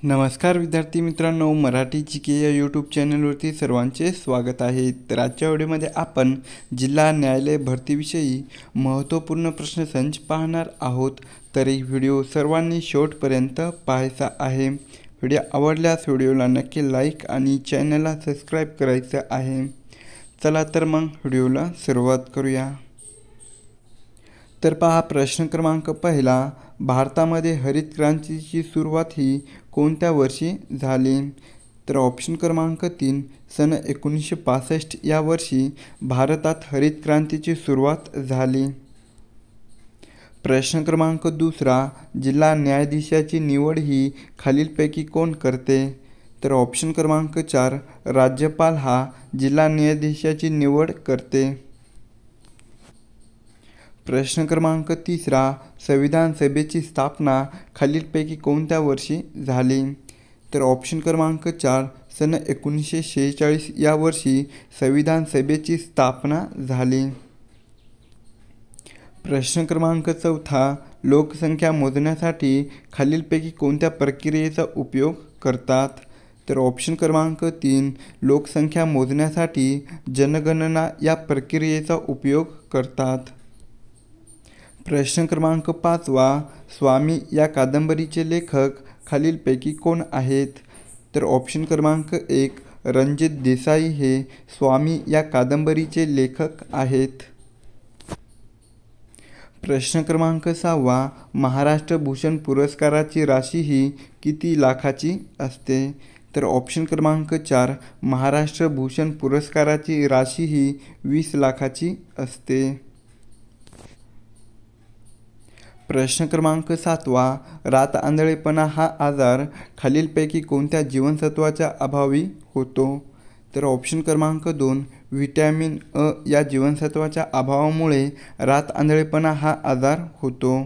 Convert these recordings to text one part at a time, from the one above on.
नमस्कार विद्यार्थी मित्रांनो, मराठी जी या यूट्यूब चॅनलवरती सर्वांचे स्वागत आहे। तर आजच्या व्हिडिओमध्ये आपण जिल्हा न्यायालय भरतीविषयी महत्त्वपूर्ण प्रश्नसंच पाहणार आहोत। तर ही व्हिडिओ सर्वांनी शेवटपर्यंत पाहायचा आहे। व्हिडिओ आवडल्यास व्हिडिओला नक्की लाईक आणि चॅनलला सबस्क्राईब करायचं आहे। चला तर मग व्हिडिओला सुरुवात करूया। तर पहा प्रश्न क्रमांक पहिला, भारतामध्ये हरित क्रांतीची सुरुवात ही कोणत्या वर्षी झाली? तर ऑप्शन क्रमांक 3, सन 1965 या वर्षी भारतात हरित क्रांतीची सुरुवात झाली। प्रश्न क्रमांक दुसरा, जिल्हा न्यायाधीशाची निवड ही खालीलपैकी कोण करते? तर ऑप्शन क्रमांक 4, राज्यपाल हा जिल्हा न्यायाधीशाची निवड करते। प्रश्न क्रमांक तिसरा, संविधान सभेची स्थापना खालीलपैकी कोणत्या वर्षी झाली? तर ऑप्शन क्रमांक 4, सन 1946 या वर्षी संविधान सभेची स्थापना झाली। प्रश्न क्रमांक चौथा, लोकसंख्या मोजण्यासाठी खालीलपैकी कोणत्या प्रक्रियेचा उपयोग करतात? तर ऑप्शन क्रमांक 3, लोकसंख्या मोजण्यासाठी जनगणना या प्रक्रियेचा उपयोग करतात। प्रश्न क्रमांक 5वा, स्वामी या कादंबरीचे लेखक खालीलपैकी कोण आहेत? तर ऑप्शन क्रमांक 1, रणजित देसाई हे स्वामी या कादंबरीचे लेखक आहेत। प्रश्न क्रमांक 6वा, महाराष्ट्र भूषण पुरस्काराची राशी ही किती लाखाची असते? तर ऑप्शन क्रमांक 4, महाराष्ट्र भूषण पुरस्काराची राशी ही 20 लाखाची असते। प्रश्न क्रमांक 7वा, रात आंधळेपणा हा आजार खालीलपैकी कोणत्या जीवनसत्वाच्या अभावी होतो? तर ऑप्शन क्रमांक 2, व्हिटॅमिन अ या जीवनसत्वाच्या अभावामुळे रात आंधळेपणा हा आजार होतो।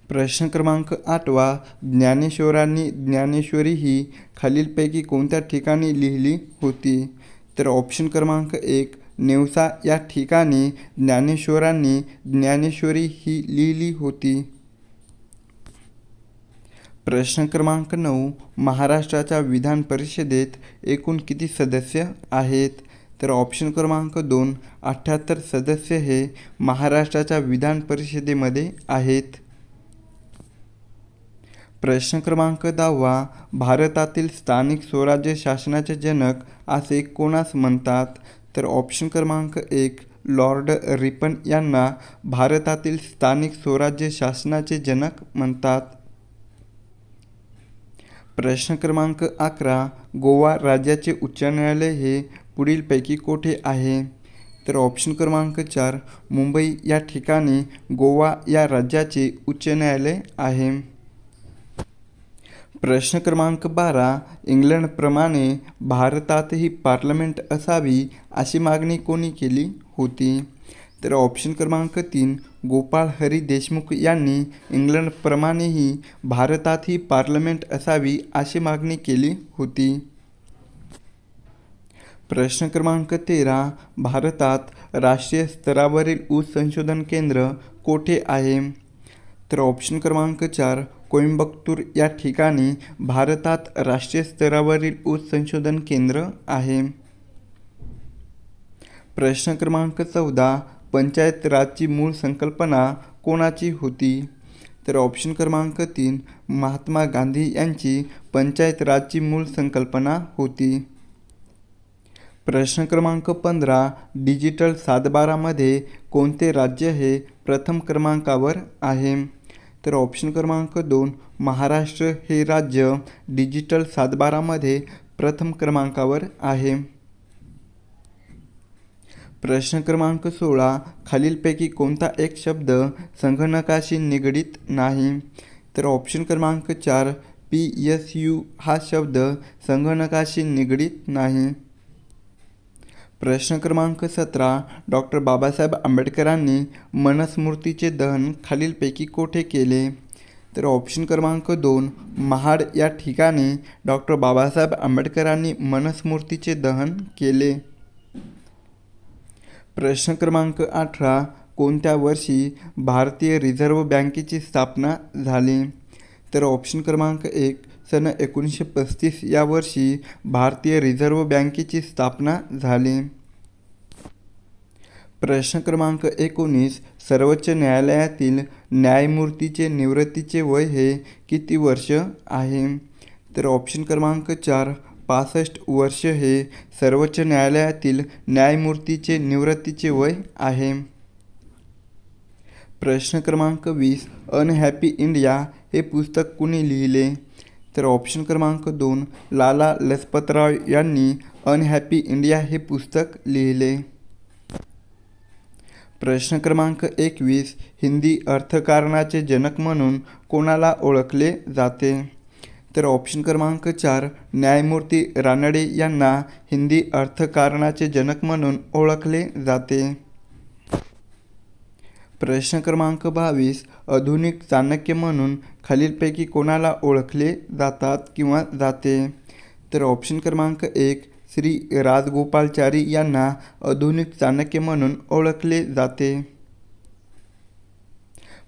प्रश्न क्रमांक 8वा, ज्ञानेश्वरांनी ज्ञानेश्वरी ही खालीलपैकी कोणत्या ठिकाणी लिहिली होती? तर ऑप्शन क्रमांक 1, नेवसा या ठिकाणी ज्ञानेश्वरांनी ज्ञानेश्वरी ही लिहिली होती। प्रश्न क्रमांक 9, महाराष्ट्राच्या विधान परिषदेत एकूण किती सदस्य आहेत? तर ऑप्शन क्रमांक 2, 78 सदस्य हे महाराष्ट्राच्या विधान परिषदेमध्ये आहेत। प्रश्न क्रमांक 10वा, भारतातील स्थानिक स्वराज्य शासनाचे जनक असे कोणास म्हणतात? तर ऑप्शन क्रमांक 1, लॉर्ड रिपन यांना भारतातील स्थानिक स्वराज्य शासनाचे जनक म्हणतात। प्रश्न क्रमांक 11, गोवा राज्याचे उच्च न्यायालय हे पुढीलपैकी कोठे आहे? तर ऑप्शन क्रमांक 4, मुंबई या ठिकाणी गोवा या राज्याचे उच्च न्यायालय आहे। प्रश्न क्रमांक 12, इंग्लंडप्रमाणे भारतातही पार्लमेंट असावी अशी मागणी कोणी केली होती? तर ऑप्शन क्रमांक 3, गोपाळ हरी देशमुख यांनी इंग्लंडप्रमाणेही भारतातही पार्लमेंट असावी अशी मागणी केली होती। प्रश्न क्रमांक 13, भारतात राष्ट्रीय स्तरावरील ऊस संशोधन केंद्र कोठे आहे? तर ऑप्शन क्रमांक 4, कोइंबतूर या ठिकाणी भारतात राष्ट्रीय स्तरावरील ऊस संशोधन केंद्र आहे। प्रश्न क्रमांक 14, पंचायत राजची मूळ संकल्पना कोणाची होती? तर ऑप्शन क्रमांक 3, महात्मा गांधी यांची पंचायत राजची मूळ संकल्पना होती। प्रश्न क्रमांक 15, डिजिटल सातबारामध्ये कोणते राज्य हे प्रथम क्रमांकावर आहे? तर ऑप्शन क्रमांक 2, महाराष्ट्र हे राज्य डिजिटल सातबारामध्ये प्रथम क्रमांकावर आहे। प्रश्न क्रमांक 16, खालीलपैकी कोणता एक शब्द संगणकाशी निगडीत नाही? तर ऑप्शन क्रमांक 4, PSU हा शब्द संगणकाशी निगडीत नाही। प्रश्न क्रमांक 17, डॉक्टर बाबासाहेब आंबेडकरांनी मनुस्मृतीचे दहन खालीलपैकी कोठे केले? तर ऑप्शन क्रमांक 2, महाड या ठिकाणी डॉक्टर बाबासाहेब आंबेडकरांनी मनुस्मृतीचे दहन केले। प्रश्न क्रमांक 18, कोणत्या वर्षी भारतीय रिझर्व्ह बँकेची स्थापना झाली? तर ऑप्शन क्रमांक 1 सन 1935 या वर्षी भारतीय रिझर्व्ह बँकेची स्थापना झाली. प्रश्न क्रमांक 19 सर्वोच्च न्यायालयातील न्यायमूर्तीचे निवृत्तीचे वय हे किती वर्ष आहे? तर ऑप्शन क्रमांक 4 65 वर्ष हे सर्वोच्च न्यायालयातील न्यायमूर्तीचे निवृत्तीचे वय आहे. प्रश्न क्रमांक 20 अनहॅपी इंडिया हे पुस्तक कुणी लिहिले? तर ऑप्शन क्रमांक 2 लाला लजपतराय यांनी अनहॅपी इंडिया हे पुस्तक लिहिले. प्रश्न क्रमांक 21 हिंदी अर्थकारणाचे जनक म्हणून कोणाला ओळखले जाते? तर ऑप्शन क्रमांक 4 न्यायमूर्ती रानडे यांना हिंदी अर्थकारणाचे जनक म्हणून ओळखले जाते. प्रश्न क्रमांक 22 आधुनिक चाणक्य म्हणून खालीलपैकी कोणाला ओळखले जातात किंवा जाते? तर ऑप्शन क्रमांक 1 श्री राजगोपालाचारी यांना आधुनिक चाणक्य म्हणून ओळखले जाते.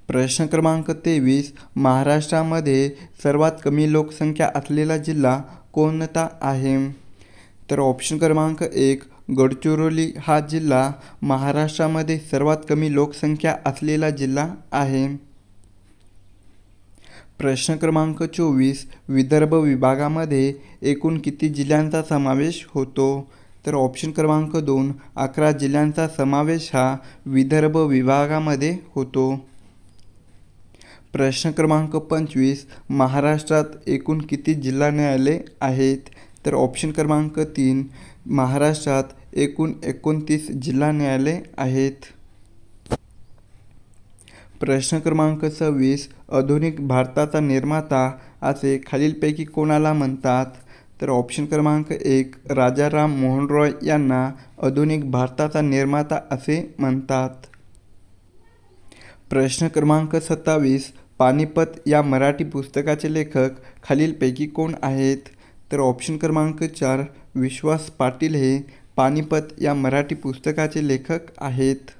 प्रश्न क्रमांक 23 महाराष्ट्रामध्ये सर्वात कमी लोकसंख्या असलेला जिल्हा कोणता आहे? तर ऑप्शन क्रमांक 1 गडचिरोली हा जिल्हा महाराष्ट्रामध्ये सर्वात कमी लोकसंख्या असलेला जिल्हा आहे. प्रश्न क्रमांक 24 विदर्भ विभागामध्ये एकूण किती जिल्ह्यांचा समावेश होतो? तर ऑप्शन क्रमांक 2 11 जिल्ह्यांचा समावेश हा विदर्भ विभागामध्ये होतो. प्रश्न क्रमांक 25 महाराष्ट्रात एकूण किती जिल्हा न्यायालये आहेत? तर ऑप्शन क्रमांक 3 महाराष्ट्रात एकूण 29 जिल्हा न्यायालये आहेत. प्रश्न क्रमांक 26 आधुनिक भारताचा निर्माता असे खालीलपैकी कोणाला म्हणतात? तर ऑप्शन क्रमांक 1 राजाराम मोहन रॉय यांना आधुनिक भारताचा निर्माता असे म्हणतात. प्रश्न क्रमांक 27 पानिपत या मराठी पुस्तकाचे लेखक खालीलपैकी कोण आहेत? तर ऑप्शन क्रमांक 4 विश्वास पाटील हे पानिपत या मराठी पुस्तकाचे लेखक आहेत.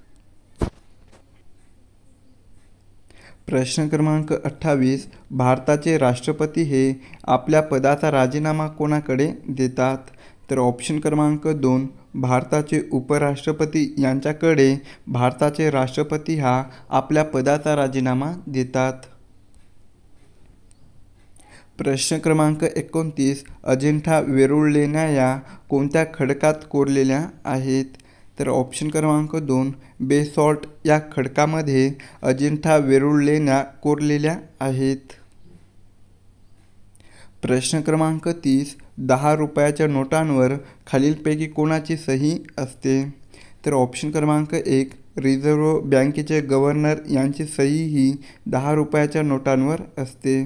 प्रश्न क्रमांक 28 भारताचे राष्ट्रपती हे आपल्या पदाचा राजीनामा कोणाकडे देतात? तर ऑप्शन क्रमांक 2 भारताचे उपराष्ट्रपती यांच्याकडे भारताचे राष्ट्रपती हा आपल्या पदाचा राजीनामा देतात. प्रश्न क्रमांक 29 अजिंठा वेरूळ लेण्या या कोणत्या खडकात कोरलेल्या आहेत? तर ऑप्शन क्रमांक 2 बेसॉल्ट या खडकामध्ये अजिंठा वेरूळ लेण्या कोरलेल्या आहेत. प्रश्न क्रमांक 30 10 रुपयाच्या नोटांवर खालीलपैकी कोणाची सही असते? तर ऑप्शन क्रमांक 1 रिझर्व्ह बँकेचे गव्हर्नर यांची सही ही 10 रुपयाच्या नोटांवर असते.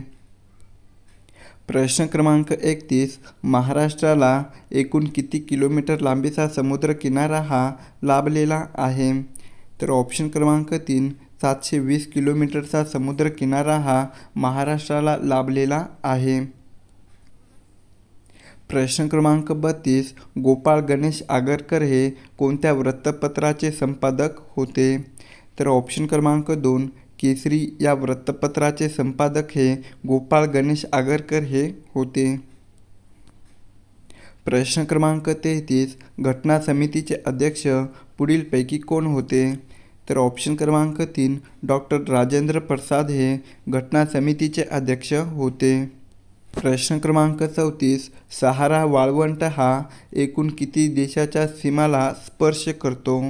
प्रश्न क्रमांक 31 महाराष्ट्राला एकूण किती किलोमीटर लांबीचा समुद्र किनारा हा लाभलेला आहे? तर ऑप्शन क्रमांक 3 720 किलोमीटरचा समुद्र किनारा हा महाराष्ट्राला लाभलेला आहे. प्रश्न क्रमांक 32 गोपाळ गणेश आगरकर हे कोणत्या वृत्तपत्राचे संपादक होते? तर ऑप्शन क्रमांक 2 केसरी या वृत्तपत्राचे संपादक हे गोपाळ गणेश आगरकर हे होते. प्रश्न क्रमांक 33 घटना समितीचे अध्यक्ष पुढीलपैकी कोण होते? तर ऑप्शन क्रमांक 3 डॉक्टर राजेंद्र प्रसाद हे घटना समितीचे अध्यक्ष होते. प्रश्न क्रमांक 34 सहारा वाळवंट हा एकूण किती देशाच्या सीमाला स्पर्श करतो?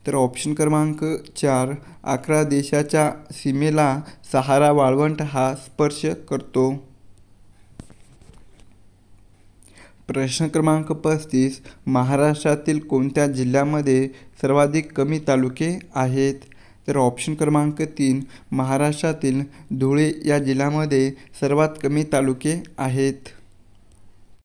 तर ऑप्शन क्रमांक 4 11 देशाच्या सीमेला सहारा वाळवंट हा स्पर्श करतो. प्रश्न क्रमांक 35 महाराष्ट्रातील कोणत्या जिल्ह्यामध्ये सर्वाधिक कमी तालुके आहेत? तर ऑप्शन क्रमांक 3 महाराष्ट्रातील धुळे या जिल्ह्यामध्ये सर्वात कमी तालुके आहेत.